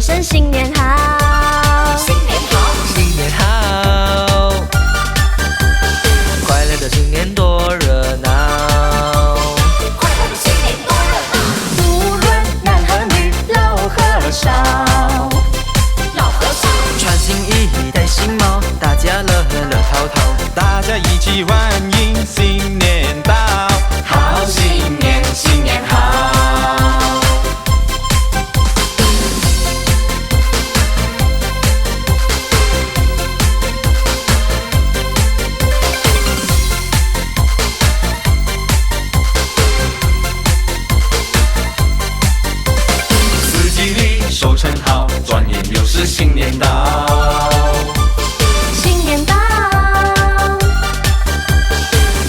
说声新年好，新年好，新年好，快乐的新年多热闹，快乐的新年多热闹。无论男和女，老和少，老和少，穿新衣戴新帽，大家乐乐淘淘，大家一起欢迎新年到，好新年，新年好。四季里收成好，转眼又是新年到。新年到，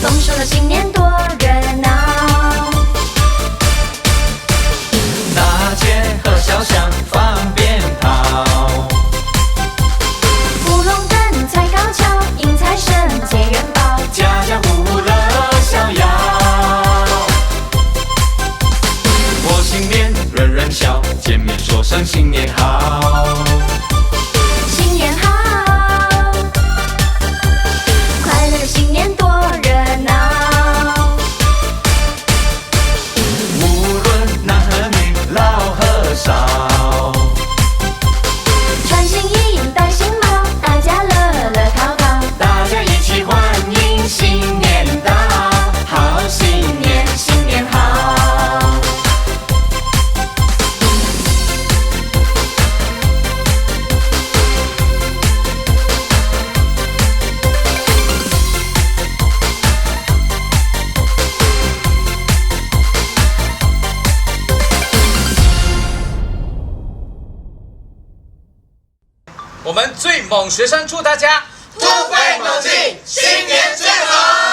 丰收的新年多热闹，大街和小巷放鞭炮，舞龙灯踩高跷，迎财神接元宝，家家户户乐逍遥。过新年人人笑，见面说声新年好。新年好，快乐的新年多热闹，无论男和女，老和少，穿新衣戴新帽，大家乐乐淘淘，大家一起欢迎新年到，好新年，新年好。我们最猛学生祝大家突飞猛进，新年最好！